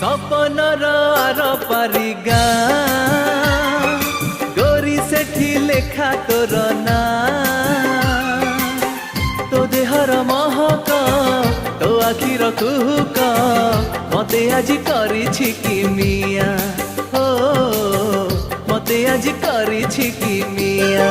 सपनर are पारी गाँ गोरी सेठी लेखा तोर ना तो देहर महक तो आखिर कुहुक मते आज करिछि कि मिया हो मते आज करिछि कि मिया।